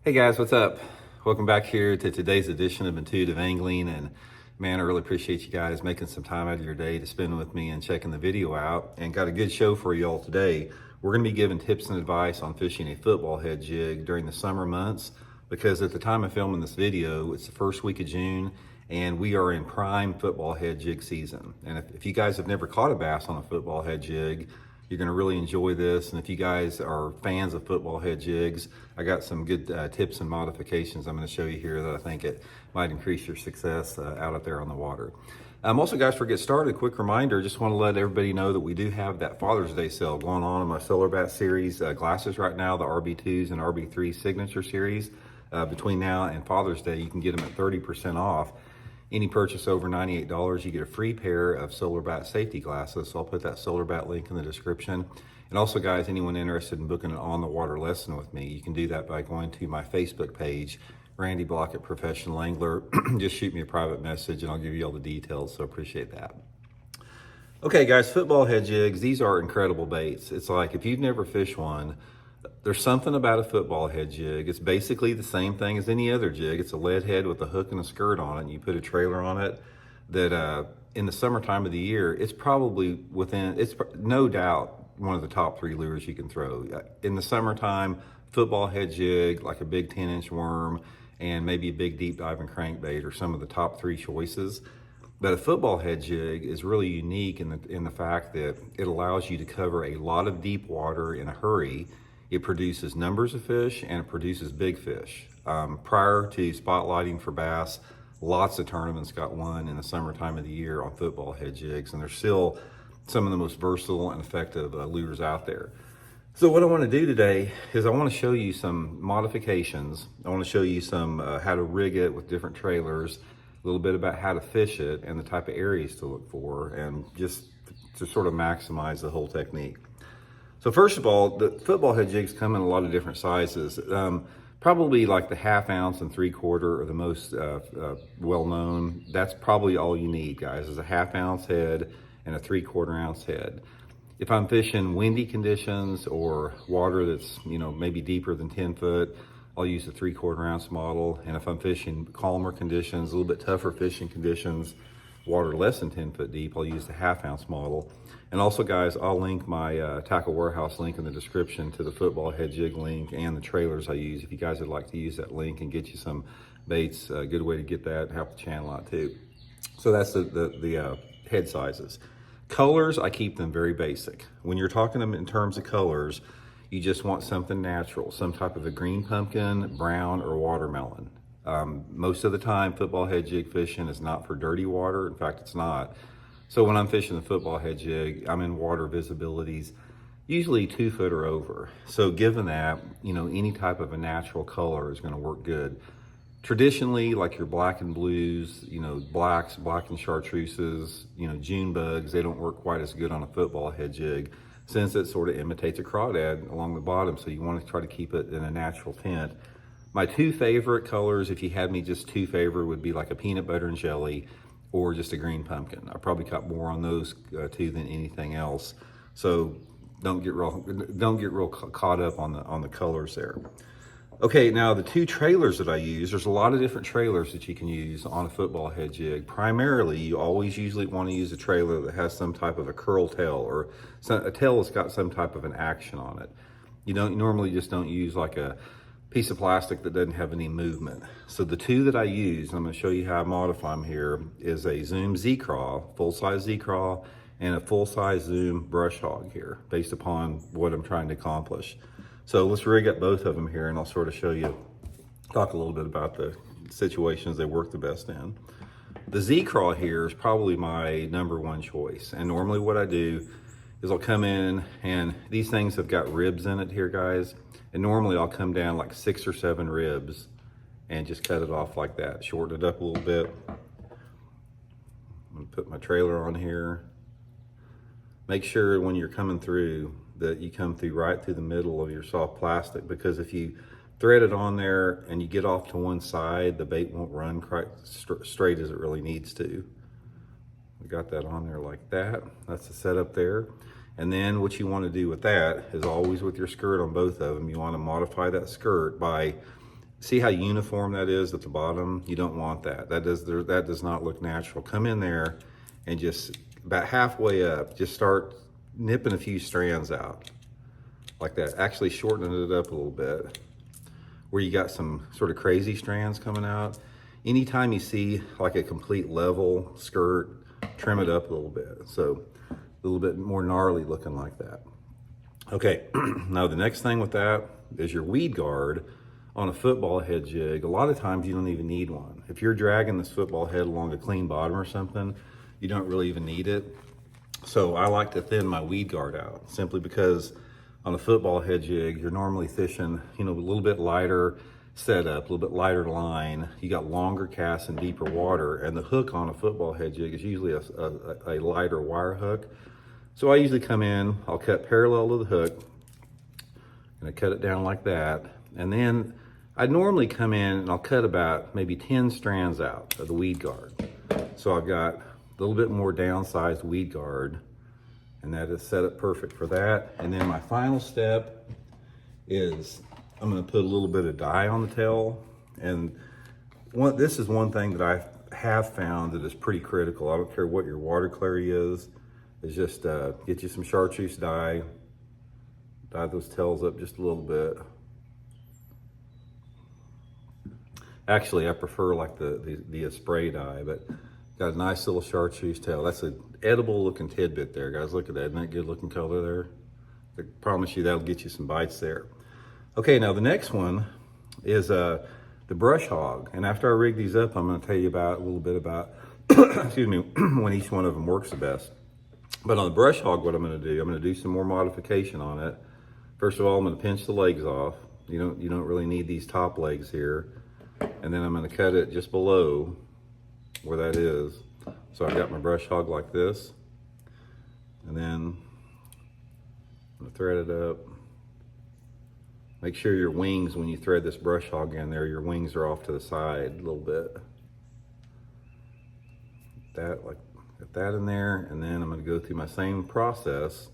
Hey guys, what's up? Welcome back here to today's edition of Intuitive Angling. And man, I really appreciate you guys making some time out of your day to spend with me and checking the video out. And got a good show for you all today. We're going to be giving tips and advice on fishing a football head jig during the summer months, because at the time of filming this video, it's the first week of June and we are in prime football head jig season. And if you guys have never caught a bass on a football head jig, you're going to really enjoy this. And if you guys are fans of football head jigs, I got some good tips and modifications I'm going to show you here that I think it might increase your success out there on the water. Also, guys, before we get started, a quick reminder, just want to let everybody know that we do have that Father's Day sale going on in my Solar Bat series glasses right now, the RB2s and RB3 signature series. Between now and Father's Day, you can get them at 30% off. Any purchase over $98, you get a free pair of Solar Bat safety glasses. So I'll put that Solar Bat link in the description. And also, guys, anyone interested in booking an on-the-water lesson with me, you can do that by going to my Facebook page, Randy Blaukat Professional Angler. Just shoot me a private message and I'll give you all the details, so appreciate that. Okay, guys, football head jigs, these are incredible baits. It's like if you've never fished one, there's something about a football head jig. It's basically the same thing as any other jig. It's a lead head with a hook and a skirt on it, and you put a trailer on it. That in the summertime of the year, it's probably it's no doubt one of the top 3 lures you can throw. In the summertime, football head jig, like a big 10-inch worm, and maybe a big deep diving crankbait are some of the top 3 choices. But a football head jig is really unique in the fact that it allows you to cover a lot of deep water in a hurry. It produces numbers of fish and it produces big fish. Prior to spotlighting for bass, lots of tournaments got won in the summertime of the year on football head jigs, and they're still some of the most versatile and effective lures out there. So what I want to do today is I want to show you some modifications. I want to show you some how to rig it with different trailers, a little bit about how to fish it and the type of areas to look for, and just to sort of maximize the whole technique. So first of all, the football head jigs come in a lot of different sizes. Probably like the 1/2 ounce and 3/4 are the most well-known. That's probably all you need, guys, is a 1/2 ounce head and a 3/4 ounce head. If I'm fishing windy conditions or water that's, maybe deeper than 10 foot, I'll use the 3/4 ounce model. And if I'm fishing calmer conditions, a little bit tougher fishing conditions, water less than 10 foot deep, I'll use the 1/2 ounce model. And also, guys, I'll link my Tackle Warehouse link in the description to the football head jig link and the trailers I use. If you guys would like to use that link and get you some baits, a good way to get that and help the channel out too. So that's the head sizes. Colors, I keep them very basic. When you're talking them in terms of colors, you just want something natural, some type of a green pumpkin, brown, or watermelon. Most of the time, football head jig fishing is not for dirty water. In fact, it's not. So when I'm fishing the football head jig, I'm in water visibilities, usually 2 foot or over. So given that, any type of a natural color is going to work good. Traditionally, like your black and blues, blacks, black and chartreuses, June bugs, they don't work quite as good on a football head jig since it sort of imitates a crawdad along the bottom. So you want to try to keep it in a natural tint. My 2 favorite colors, if you had me just 2 favorite, would be like a peanut butter and jelly or just a green pumpkin. I probably caught more on those 2 than anything else. So don't get real caught up on the colors there. Okay, now the 2 trailers that I use, there's a lot of different trailers that you can use on a football head jig. Primarily, you always usually want to use a trailer that has some type of a curl tail or a tail that's got some type of an action on it. You normally just don't use like a piece of plastic that doesn't have any movement. So the 2 that I use, I'm going to show you how I modify them here, is a Zoom Z-Craw, full-size Z-Craw, and a full-size Zoom brushhog here, based upon what I'm trying to accomplish. So let's rig up both of them here, and I'll sort of show you, talk a little bit about the situations they work the best in. The Z-Craw here is probably my #1 choice, and normally what I do is I'll come in, and these things have got ribs in it here, guys. And normally I'll come down like 6 or 7 ribs and just cut it off like that, shorten it up a little bit. I'm gonna put my trailer on here. Make sure when you're coming through that you come through right through the middle of your soft plastic, because if you thread it on there and you get off to one side, the bait won't run quite straight as it really needs to. We got that on there like that. That's the setup there. And then what you want to do with that is always with your skirt on both of them, you want to modify that skirt by See how uniform that is at the bottom? You don't want that. That does not look natural. Come in there and just about halfway up, just start nipping a few strands out like that. Actually shortening it up a little bit where you got some sort of crazy strands coming out. Anytime you see like a complete level skirt, trim it up a little bit. So a little bit more gnarly looking like that. Okay, now the next thing with that is your weed guard on a football head jig. A lot of times you don't even need one. If you're dragging this football head along a clean bottom or something, you don't really even need it. So I like to thin my weed guard out simply because on a football head jig, you're normally fishing, you know, a little bit lighter setup, a little bit lighter line. You got longer casts and deeper water, and the hook on a football head jig is usually a lighter wire hook. So I usually come in, I'll cut parallel to the hook, and I cut it down like that. And then I normally come in and I'll cut about maybe 10 strands out of the weed guard. So I've got a little bit more downsized weed guard, and that is set up perfect for that. And then my final step is I'm gonna put a little bit of dye on the tail. And this is one thing that I have found that is pretty critical. I don't care what your water clarity is just get you some chartreuse dye, dye those tails up just a little bit. Actually, I prefer like the spray dye, but got a nice little chartreuse tail. That's an edible looking tidbit there, guys. Look at that, isn't that good looking color there? I promise you that'll get you some bites there. Okay, now the next one is the brush hog. And after I rig these up, I'm gonna tell you a little bit about, excuse me, when each one of them works the best. But on the brush hog, what I'm gonna do some more modification on it. First of all, I'm gonna pinch the legs off. You don't really need these top legs here. And then I'm gonna cut it just below where that is. So I've got my brush hog like this. And then I'm gonna thread it up. Make sure your wings, when you thread this brush hog in there, your wings are off to the side a little bit. Get that in there, and then I'm gonna go through my same process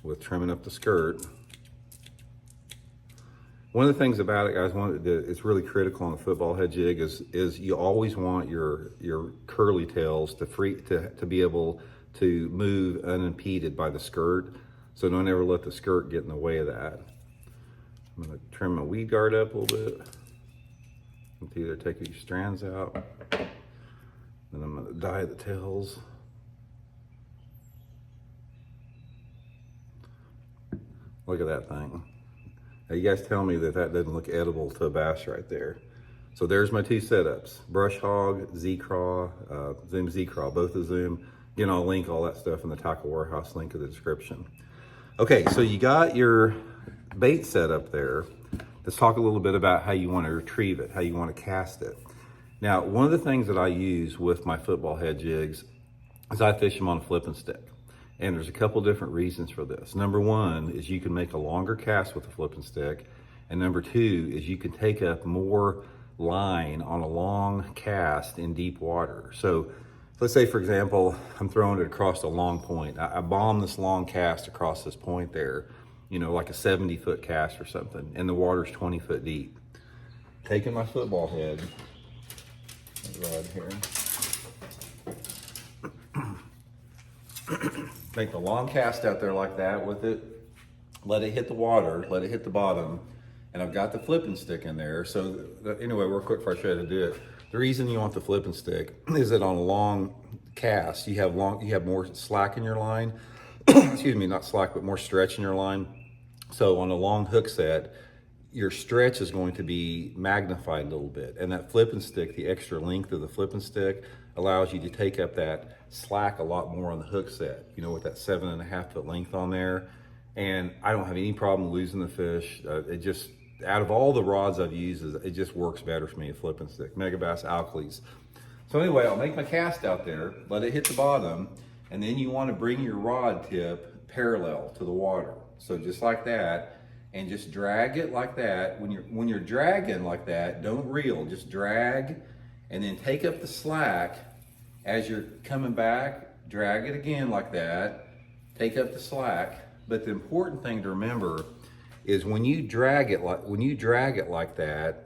with trimming up the skirt. One of the things about it, guys, it's really critical on the football head jig is you always want your curly tails to be able to move unimpeded by the skirt. So don't ever let the skirt get in the way of that. I'm gonna trim my weed guard up a little bit. Either take these strands out, then I'm gonna dye the tails. Look at that thing. Now you guys tell me that doesn't look edible to a bass right there. So there's my two setups: brush hog, Z-craw, Zoom Z-craw, both of Zoom. Again, I'll link all that stuff in the Tackle Warehouse link in the description. Okay, so you got your bait set up there. Let's talk a little bit about how you want to retrieve it, how you want to cast it. Now, one of the things that I use with my football head jigs is I fish them on a flipping stick. And there's a couple different reasons for this. Number one is you can make a longer cast with a flipping stick. And number two is you can take up more line on a long cast in deep water. So let's say, for example, I'm throwing it across a long point. I bomb this long cast across this point there, you know, like a 70-foot cast or something, and the water's 20 foot deep. Taking my football head, right here, make the long cast out there like that with it, let it hit the water, let it hit the bottom, and I've got the flipping stick in there. So anyway, real quick before I show you how to do it, the reason you want the flipping stick is that on a long cast, you have more slack in your line. Excuse me, not slack, but more stretch in your line. So on a long hook set, your stretch is going to be magnified a little bit. And that flipping stick, the extra length of the flipping stick, allows you to take up that slack a lot more on the hook set, you know, with that 7.5 foot length on there. And I don't have any problem losing the fish. It just, out of all the rods I've used, it just works better for me, a flipping stick. Megabass Alkalies. So anyway, I'll make my cast out there, let it hit the bottom, and then you want to bring your rod tip parallel to the water. So just like that, and just drag it like that. When you're dragging like that, don't reel, just drag, and then take up the slack as you're coming back, drag it again like that, take up the slack. But the important thing to remember is when you drag it like that,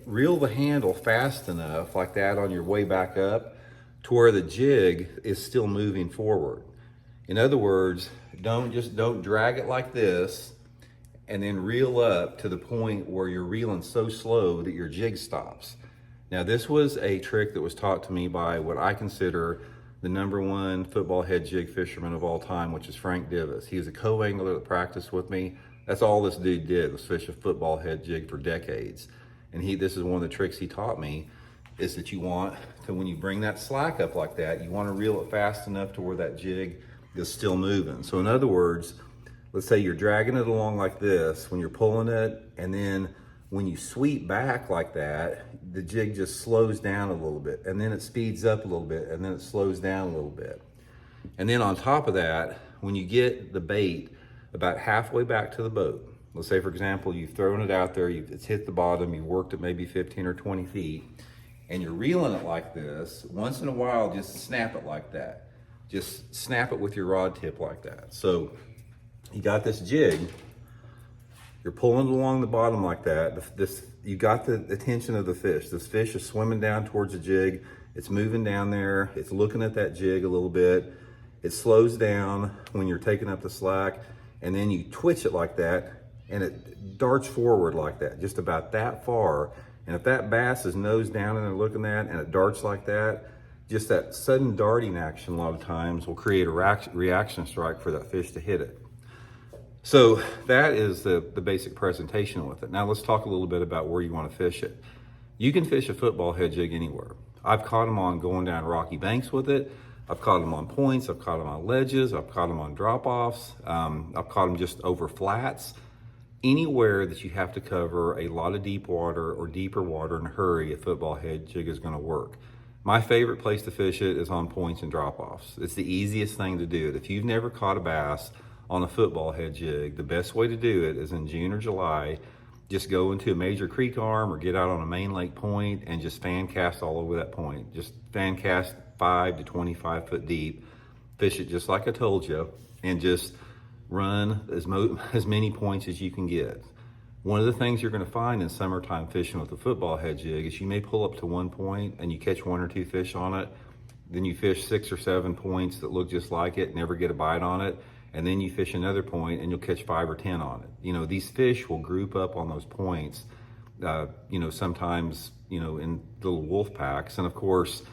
reel the handle fast enough like that on your way back up to where the jig is still moving forward. In other words, don't drag it like this and then reel up to the point where you're reeling so slow that your jig stops. Now, this was a trick that was taught to me by what I consider the #1 football head jig fisherman of all time, which is Frank Divis. He was a co-angler that practiced with me. That's all this dude did, was fish a football head jig for decades. And this is one of the tricks he taught me, is that you want to, when you bring that slack up like that, you want to reel it fast enough to where that jig is still moving. So in other words, let's say you're dragging it along like this when you're pulling it, and then when you sweep back like that, the jig just slows down a little bit, and then it speeds up a little bit, and then it slows down a little bit. And then on top of that, when you get the bait about halfway back to the boat, let's say, for example, you've thrown it out there, it's hit the bottom, you've worked it maybe 15 or 20 feet, and you're reeling it like this, once in a while, just snap it like that. Just snap it with your rod tip like that. So you got this jig, you're pulling it along the bottom like that. You got the attention of the fish. This fish is swimming down towards the jig. It's moving down there. It's looking at that jig a little bit. It slows down when you're taking up the slack, and then you twitch it like that, and it darts forward like that, just about that far. And if that bass is nose down and they're looking at, and it darts like that, just that sudden darting action a lot of times will create a reaction strike for that fish to hit it. So that is the basic presentation with it. Now let's talk a little bit about where you want to fish it. You can fish a football head jig anywhere. I've caught them on going down rocky banks with it. I've caught them on points. I've caught them on ledges. I've caught them on drop-offs. I've caught them just over flats. Anywhere that you have to cover a lot of deep water or deeper water in a hurry, a football head jig is going to work. My favorite place to fish it is on points and drop-offs. It's the easiest thing to do. If you've never caught a bass on a football head jig, the best way to do it is in June or July. Just go into a major creek arm or get out on a main lake point and just fan cast all over that point. Just fan cast 5 to 25 foot deep. Fish it just like I told you, and just run as many points as you can get. One of the things you're going to find in summertime fishing with a football head jig is you may pull up to one point and you catch 1 or 2 fish on it. Then you fish 6 or 7 points that look just like it, never get a bite on it. And then you fish another point and you'll catch 5 or 10 on it. You know, these fish will group up on those points, sometimes, in little wolf packs. And of course,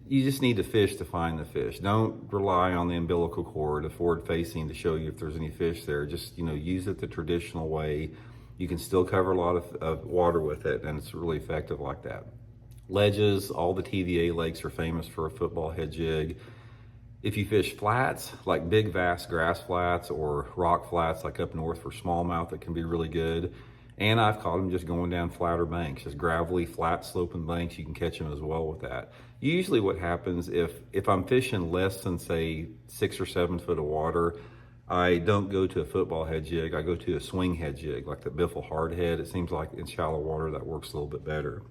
you just need to fish to find the fish. Don't rely on the umbilical cord, the forward facing, to show you if there's any fish there. Just, use it the traditional way. You can still cover a lot of water with it, and it's really effective like that. Ledges, all the TVA lakes are famous for a football head jig. If you fish flats, like big vast grass flats or rock flats like up north for smallmouth, that can be really good. And I've caught them just going down flatter banks, just gravelly, flat sloping banks. You can catch them as well with that. Usually what happens if I'm fishing less than, say, 6 or 7 foot of water, I don't go to a football head jig. I go to a swing head jig, like the Biffle hard head. It seems like in shallow water that works a little bit better.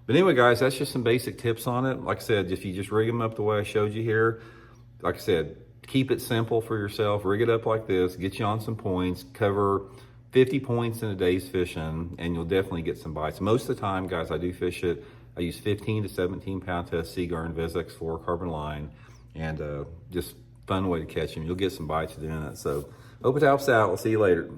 But anyway, guys, that's just some basic tips on it. Like I said, if you just rig them up the way I showed you here, like I said, keep it simple for yourself. Rig it up like this, get you on some points, cover 50 points in a day's fishing, and you'll definitely get some bites. Most of the time, guys, I do fish it. I use 15 to 17 pound test Seaguar and Vizex fluorocarbon line, and just fun way to catch them. You'll get some bites doing it. So hope it helps out. We'll see you later.